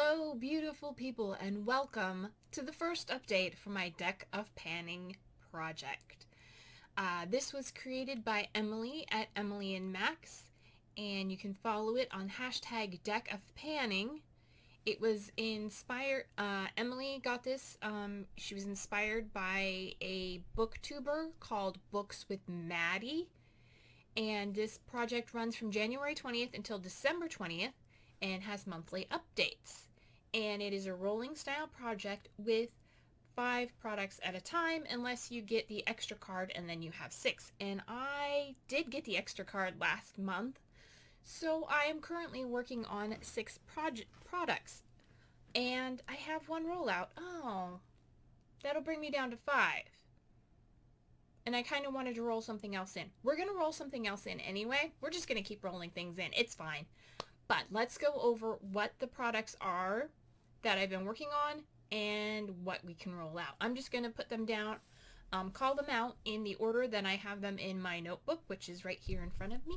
Hello, beautiful people, and welcome to the first update for my Deck of Panning project. This was created by Emily at Emily and Max, and you can follow it on hashtag Deck of Panning. It was inspired, Emily got this, she was inspired by a booktuber called Books with Maddie, and this project runs from January 20th until December 20th and has monthly updates. And it is a rolling style project with 5 products at a time unless you get the extra card and then you have 6. And I did get the extra card last month, so I am currently working on 6 products. And I have 1 rollout. Oh, that'll bring me down to 5. And I kind of wanted to roll something else in. We're going to roll something else in anyway. We're just going to keep rolling things in. It's fine. But let's go over what the products are that I've been working on and what we can roll out. I'm just going to put them down, call them out in the order that I have them in my notebook, which is right here in front of me.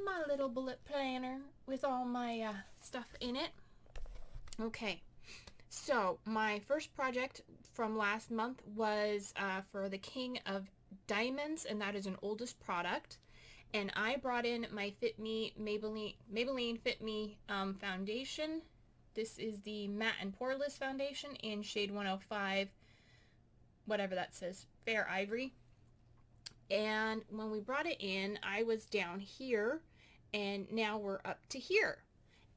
My little bullet planner with all my stuff in it. Okay, so my first project from last month was for the King of Diamonds, and that is an oldest product. And I brought in my Maybelline Fit Me foundation. This is the Matte and Poreless foundation in shade 105, whatever that says, Fair Ivory. And when we brought it in, I was down here, and now we're up to here.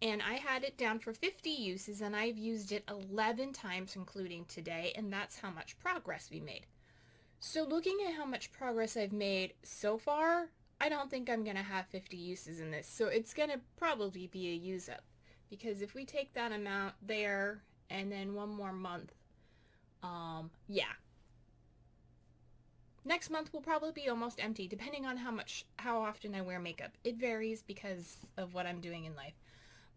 And I had it down for 50 uses, and I've used it 11 times, including today, and that's how much progress we made. So looking at how much progress I've made so far, I don't think I'm going to have 50 uses in this, so it's going to probably be a use up, because if we take that amount there and then 1 more month, yeah. Next month will probably be almost empty, depending on how often I wear makeup. It varies because of what I'm doing in life.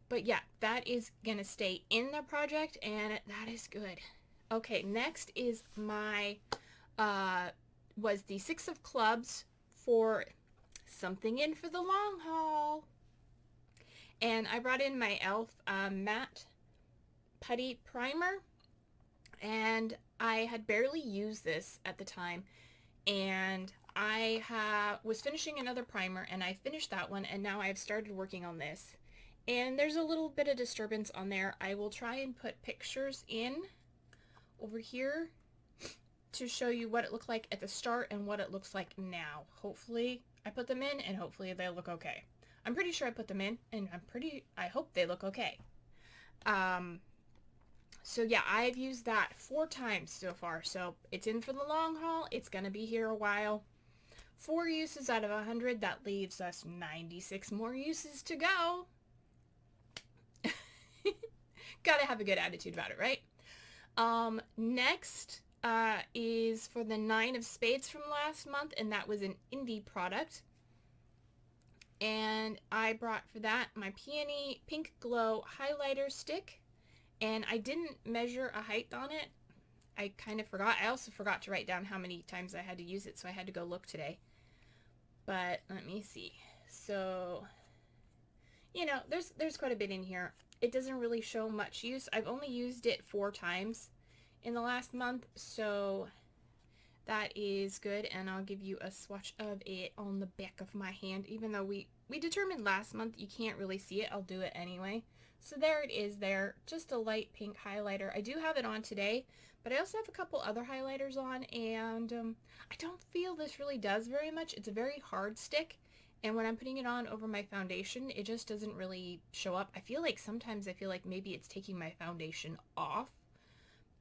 But yeah, that is going to stay in the project, and that is good. Okay, next is my, was the 6 of Clubs for something in for the long haul. And I brought in my e.l.f. Matte Putty Primer, and I had barely used this at the time, and I was finishing another primer, and I finished that one, and now I've started working on this. And there's a little bit of disturbance on there. I will try and put pictures in over here to show you what it looked like at the start and what it looks like now. Hopefully I put them in, and hopefully they look okay. I'm pretty sure I put them in, and I hope they look okay. So yeah, I've used that 4 times so far, so it's in for the long haul. It's gonna be here a while. 4 uses out of 100, that leaves us 96 more uses to go. Gotta have a good attitude about it, right? Next is for the 9 of Spades from last month, and that was an indie product. And I brought for that my Peony Pink Glow highlighter stick, and I didn't measure a height on it. I kind of forgot. I also forgot to write down how many times I had to use it, so I had to go look today. But let me see. So, you know, there's quite a bit in here. It doesn't really show much use. I've only used it 4 times in the last month, so that is good. And I'll give you a swatch of it on the back of my hand. Even though we determined last month you can't really see it, I'll do it anyway. So there it is there, just a light pink highlighter. I do have it on today, but I also have a couple other highlighters on, and I don't feel this really does very much. It's a very hard stick. And when I'm putting it on over my foundation, it just doesn't really show up. Sometimes I feel like maybe it's taking my foundation off,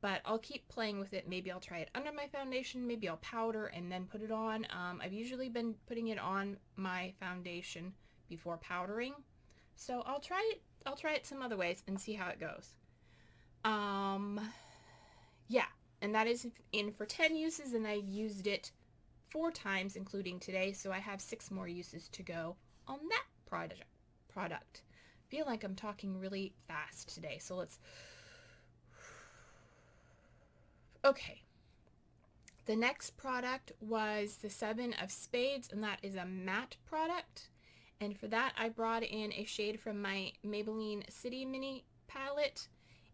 but I'll keep playing with it. Maybe I'll try it under my foundation, maybe I'll powder and then put it on. I've usually been putting it on my foundation before powdering, so I'll try it some other ways and see how it goes. Yeah, and that is in for 10 uses, and I've used it 4 times, including today, so I have 6 more uses to go on that product. I feel like I'm talking really fast today, so let's... Okay. The next product was the 7 of Spades, and that is a matte product. And for that, I brought in a shade from my Maybelline City Mini palette,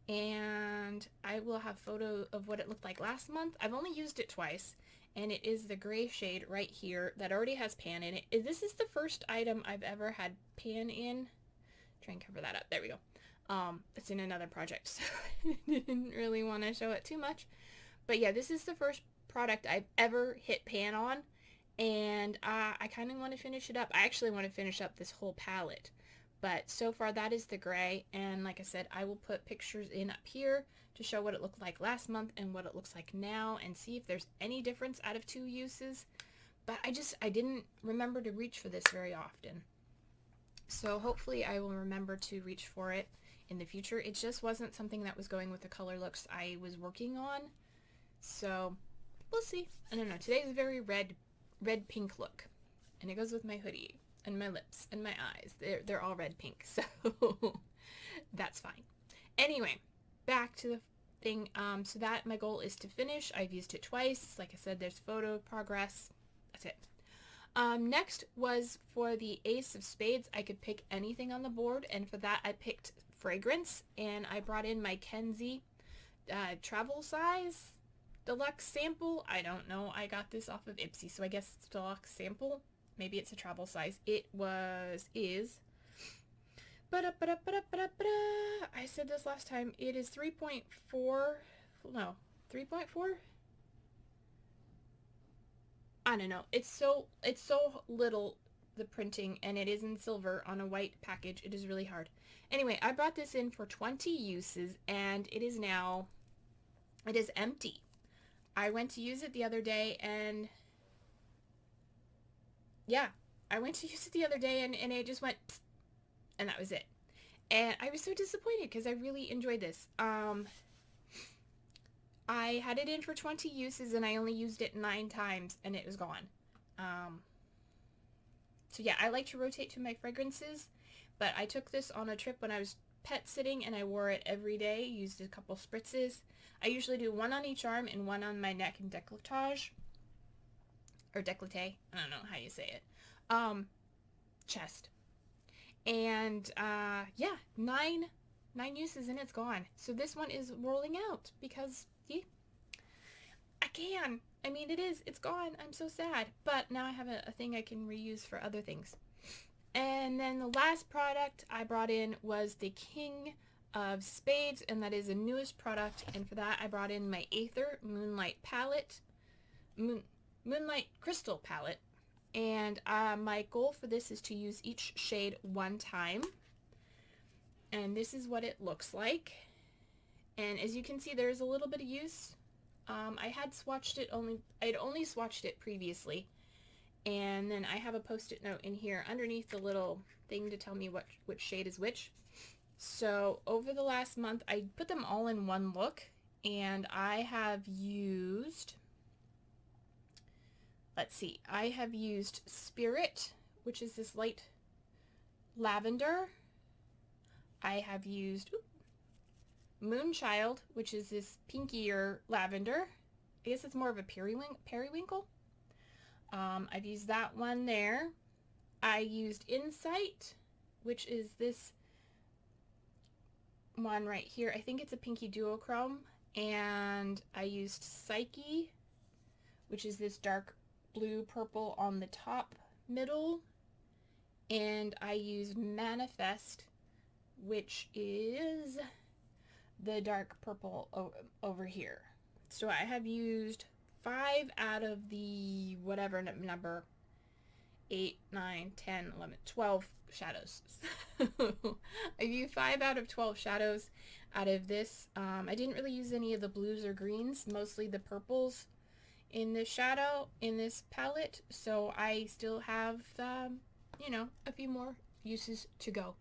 and I will have photo of what it looked like last month. I've only used it twice, and it is the gray shade right here that already has pan in it. This is the first item I've ever had pan in. Try and cover that up. There we go. It's in another project, so I didn't really want to show it too much. But yeah, this is the first product I've ever hit pan on, and I kind of want to finish it up. I actually want to finish up this whole palette. But so far that is the gray, and like I said, I will put pictures in up here to show what it looked like last month and what it looks like now, and see if there's any difference out of 2 uses. But I didn't remember to reach for this very often. So hopefully I will remember to reach for it in the future. It just wasn't something that was going with the color looks I was working on. So we'll see. I don't know. Today's a very red pink look, and it goes with my hoodie and my lips and my eyes. They're all red pink, so that's fine. Anyway, back to the thing. So that my goal is to finish. I've used it twice. Like I said, there's photo progress. That's it. Next was for the Ace of Spades. I could pick anything on the board, and for that I picked fragrance, and I brought in my Kenzie travel size deluxe sample. I don't know. I got this off of Ipsy, so I guess it's deluxe sample. Maybe it's a travel size. It is. I said this last time. It is 3.4. No, 3.4. I don't know. It's so little, the printing, and it is in silver on a white package. It is really hard. Anyway, I brought this in for 20 uses, and it is empty. I went to use it the other day, and yeah, and it just went psst, and that was it. And I was so disappointed because I really enjoyed this. I had it in for 20 uses, and I only used it 9 times, and it was gone. So yeah, I like to rotate to my fragrances, but I took this on a trip when I was pet sitting, and I wore it every day, used a couple spritzes. I usually do 1 on each arm and 1 on my neck and décolletage, or décolleté, I don't know how you say it, chest. And yeah, 9 uses and it's gone. So this one is rolling out because I can. I mean, it's gone. I'm so sad. But now I have a thing I can reuse for other things. And then the last product I brought in was the King of Spades, and that is the newest product. And for that I brought in my Aether Moonlight palette, Moonlight Crystal palette. And my goal for this is to use each shade 1 time. And this is what it looks like. And as you can see, there's a little bit of use. I had I'd only swatched it previously, and then I have a post-it note in here underneath the little thing to tell me which shade is which. So over the last month, I put them all in one look, and I have used, let's see, I have used Spirit, which is this light lavender. I have used Moonchild, which is this pinkier lavender. I guess it's more of a periwinkle. I've used that one there. I used Insight, which is this one right here. I think it's a pinky duochrome. And I used Psyche, which is this dark blue purple on the top middle. And I used Manifest, which is the dark purple over here. So I have used 5 out of the whatever number, 8, 9, 10, 11, 12 shadows. I used 5 out of 12 shadows out of this. I didn't really use any of the blues or greens, mostly the purples in this shadow, in this palette. So I still have, you know, a few more uses to go.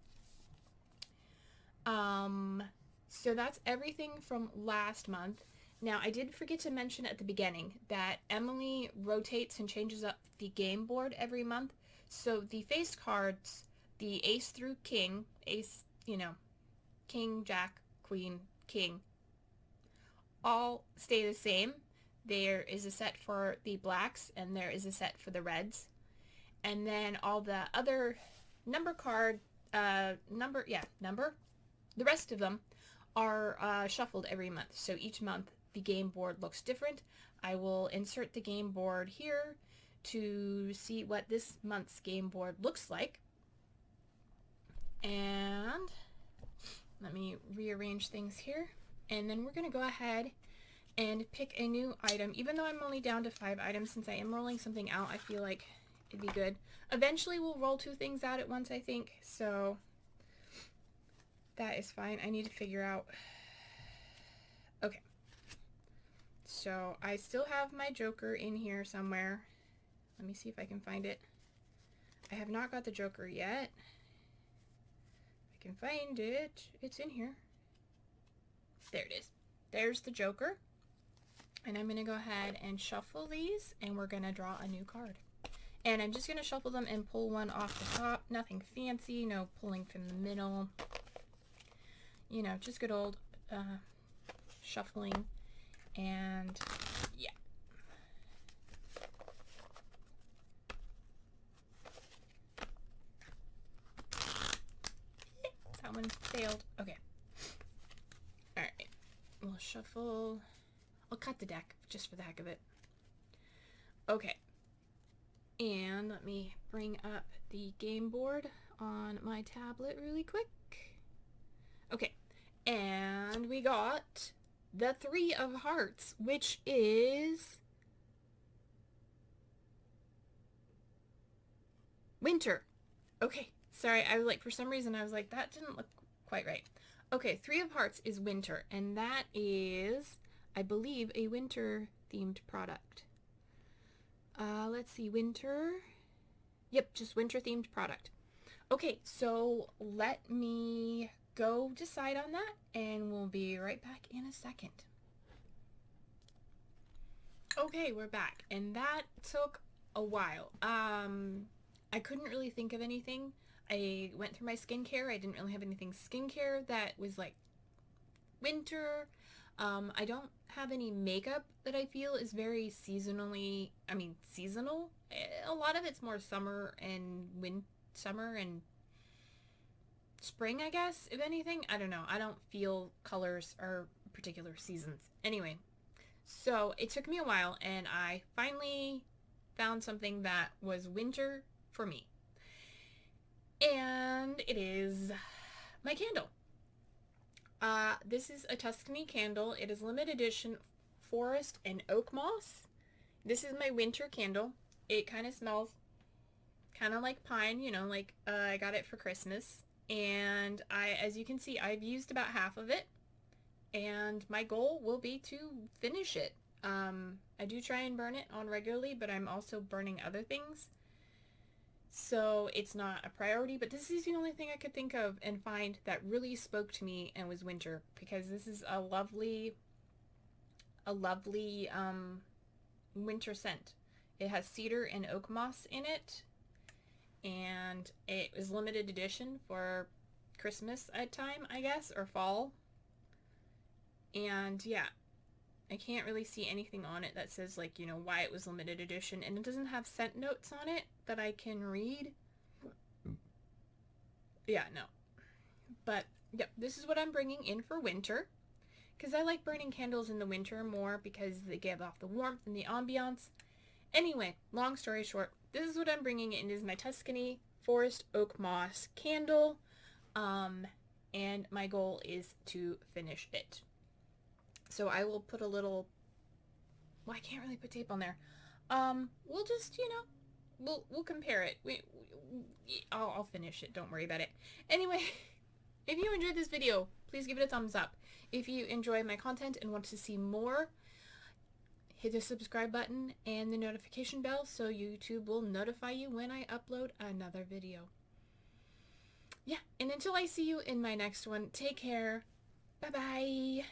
So that's everything from last month. Now, I did forget to mention at the beginning that Emily rotates and changes up the game board every month. So the face cards, the ace through king, ace, you know, king, jack, queen, king, all stay the same. There is a set for the blacks, and there is a set for the reds. And then all the other number The rest of them are shuffled every month. So each month the game board looks different. I will insert the game board here to see what this month's game board looks like. And let me rearrange things here. And then we're going to go ahead and pick a new item. Even though I'm only down to 5 items, since I am rolling something out, I feel like it'd be good. Eventually we'll roll 2 things out at once, I think. So that is fine. I need to figure out. Okay. So I still have my Joker in here somewhere. Let me see if I can find it. I have not got the Joker yet. I can find it. It's in here. There it is. There's the Joker. And I'm going to go ahead and shuffle these, and we're going to draw a new card. And I'm just going to shuffle them and pull one off the top. Nothing fancy, no pulling from the middle. You know, just good old shuffling. And yeah. That one failed. Okay. Alright. We'll shuffle. I'll cut the deck just for the heck of it. Okay. And let me bring up the game board on my tablet really quick. Okay. And we got the 3 of Hearts, which is winter. Okay. Sorry, I was like, for some reason I was like, that didn't look quite right. Okay, 3 of Hearts is winter, and that is, I believe, a winter themed product. Let's see, winter. Yep, just winter themed product. Okay, so let me go decide on that, and we'll be right back in a second. Okay, we're back, and that took a while. I couldn't really think of anything. I went through my skincare. I didn't really have anything skincare that was like winter. I don't have any makeup that I feel is very seasonally, seasonal. A lot of it's more summer and summer and spring, I guess, if anything. I don't know. I don't feel colors are particular seasons. Anyway, so it took me a while, and I finally found something that was winter for me. And it is my candle. This is a Tuscany candle. It is limited edition forest and oak moss. This is my winter candle. It kind of smells kind of like pine, you know, like I got it for Christmas. And as you can see, I've used about half of it. And my goal will be to finish it. I do try and burn it on regularly, but I'm also burning other things. So it's not a priority, but this is the only thing I could think of and find that really spoke to me and was winter, because this is a lovely winter scent. It has cedar and oak moss in it, and it was limited edition for Christmas at time, I guess, or fall. And yeah, I can't really see anything on it that says, like, you know, why it was limited edition, and it doesn't have scent notes on it that I can read. Yeah, no. But, yeah, this is what I'm bringing in for winter, because I like burning candles in the winter more because they give off the warmth and the ambiance. Anyway, long story short, this is what I'm bringing in is my Tuscany Forest Oak Moss candle, and my goal is to finish it. So I will put a little, well, I can't really put tape on there. We'll just, you know, we'll compare it. I'll finish it. Don't worry about it. Anyway, if you enjoyed this video, please give it a thumbs up. If you enjoy my content and want to see more, hit the subscribe button and the notification bell so YouTube will notify you when I upload another video. Yeah, and until I see you in my next one, take care. Bye-bye.